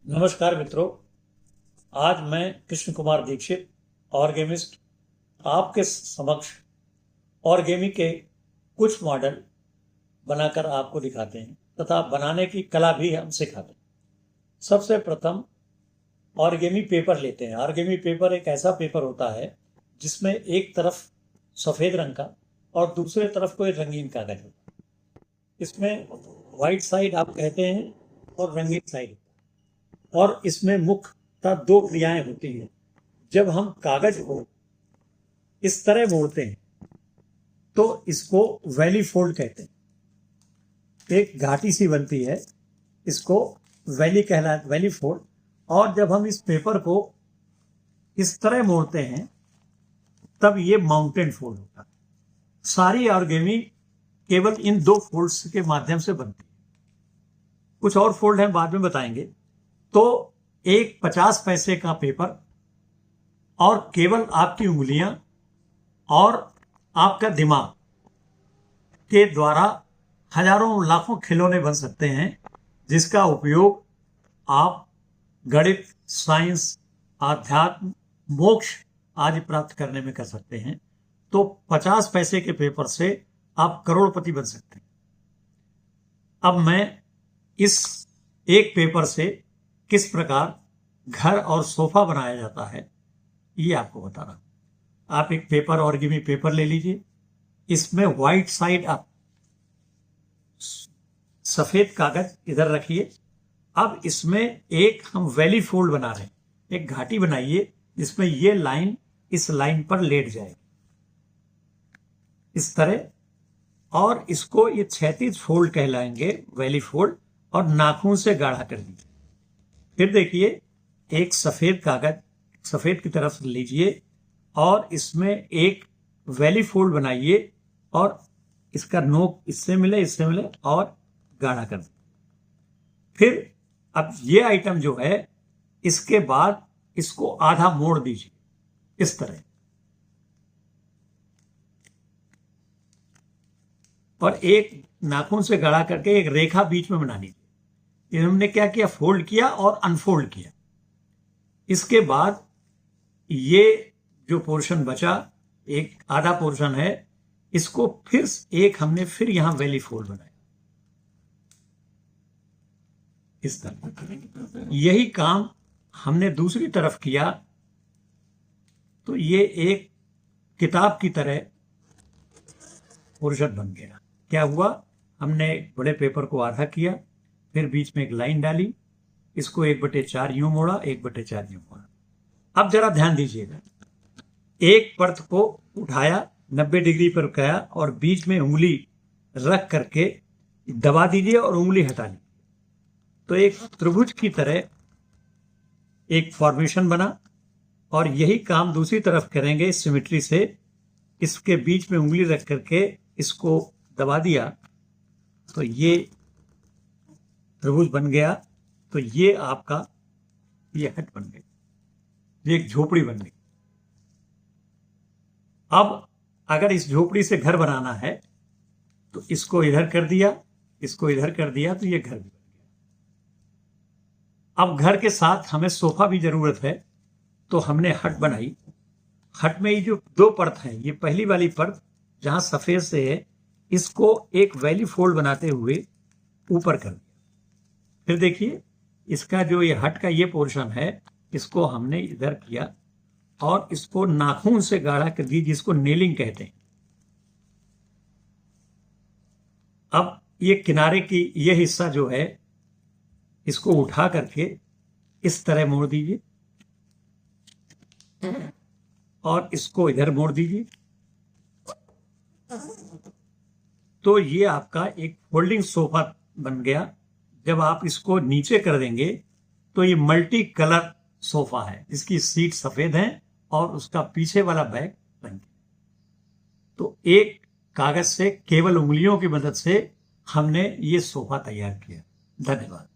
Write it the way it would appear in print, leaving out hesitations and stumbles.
नमस्कार मित्रों। आज मैं कृष्ण कुमार दीक्षित ऑर्गेमिस्ट आपके समक्ष ऑर्गेमी के कुछ मॉडल बनाकर आपको दिखाते हैं तथा बनाने की कला भी हम सिखाते हैं। सबसे प्रथम ऑर्गेमी पेपर लेते हैं। ऑर्गेमी पेपर एक ऐसा पेपर होता है जिसमें एक तरफ सफ़ेद रंग का और दूसरे तरफ कोई रंगीन कागज होता है। इसमें व्हाइट साइड आप कहते हैं और रंगीन साइड, और इसमें मुख्यतः दो क्रियाएं होती हैं। जब हम कागज को इस तरह मोड़ते हैं तो इसको वैली फोल्ड कहते हैं। एक घाटी सी बनती है, इसको वैली फोल्ड। और जब हम इस पेपर को इस तरह मोड़ते हैं तब ये माउंटेन फोल्ड होता है। सारी ऑर्गेमी केवल इन दो फोल्ड्स के माध्यम से बनती है। कुछ और फोल्ड हैं, बाद में बताएंगे। तो एक 50 पैसे का पेपर और केवल आपकी उंगलियां और आपका दिमाग के द्वारा हजारों लाखों खिलौने बन सकते हैं, जिसका उपयोग आप गणित, साइंस, आध्यात्म, मोक्ष आदि प्राप्त करने में कर सकते हैं। तो 50 पैसे के पेपर से आप करोड़पति बन सकते हैं। अब मैं इस एक पेपर से किस प्रकार घर और सोफा बनाया जाता है ये आपको बता रहा हूं। आप एक पेपर, ऑर्गेमी पेपर ले लीजिए। इसमें व्हाइट साइड आप सफेद कागज इधर रखिए। अब इसमें एक हम वैली फोल्ड बना रहे हैं। एक घाटी बनाइए जिसमें ये लाइन इस लाइन पर लेट जाएगी इस तरह, और इसको ये क्षैतिज फोल्ड कहलाएंगे, वैली फोल्ड। और नाखून से गाढ़ा कर दीजिए। फिर देखिए, एक सफेद कागज सफेद की तरफ लीजिए और इसमें एक वैली फोल्ड बनाइए और इसका नोक इससे मिले और गाढ़ा कर दीजिए। फिर अब ये आइटम जो है, इसके बाद इसको आधा मोड़ दीजिए इस तरह, और एक नाखून से गाढ़ा करके एक रेखा बीच में बना लीजिए। हमने क्या किया, फोल्ड किया और अनफोल्ड किया। इसके बाद ये जो पोर्शन बचा, एक आधा पोर्शन है, इसको फिर हमने यहां वैली फोल्ड बनाया इस तरह। यही काम हमने दूसरी तरफ किया तो ये एक किताब की तरह पोर्शन बन गया। क्या हुआ, हमने बड़े पेपर को आधा किया, फिर बीच में एक लाइन डाली, इसको 1/4 यूं मोड़ा, 1/4 यूं मोड़ा। अब जरा ध्यान दीजिएगा, एक परत को उठाया, 90 डिग्री पर गया और बीच में उंगली रख करके दबा दीजिए और उंगली हटा लीजिए। तो एक त्रिभुज की तरह एक फॉर्मेशन बना। और यही काम दूसरी तरफ करेंगे सिमेट्री से। इसके बीच में उंगली रख करके इसको दबा दिया तो ये त्रिभुज बन गया। तो ये आपका ये हट बन गई, ये एक झोपड़ी बन गई। अब अगर इस झोपड़ी से घर बनाना है तो इसको इधर कर दिया, इसको इधर कर दिया, तो ये घर भी बन गया। अब घर के साथ हमें सोफा भी जरूरत है, तो हमने हट बनाई। हट में ये जो दो परत है, ये पहली वाली परत जहां सफेद से है, इसको एक वैली फोल्ड बनाते हुए ऊपर कर दिया। फिर देखिए, इसका जो ये हट का ये पोर्शन है, इसको हमने इधर किया और इसको नाखून से गाढ़ा कर दी, जिसको नेलिंग कहते हैं। अब ये किनारे की ये हिस्सा जो है, इसको उठा करके इस तरह मोड़ दीजिए और इसको इधर मोड़ दीजिए। तो ये आपका एक फोल्डिंग सोफा बन गया। जब आप इसको नीचे कर देंगे तो ये मल्टी कलर सोफा है, इसकी सीट सफेद है और उसका पीछे वाला बैग रंगीन। तो एक कागज से केवल उंगलियों की मदद से हमने ये सोफा तैयार किया। धन्यवाद।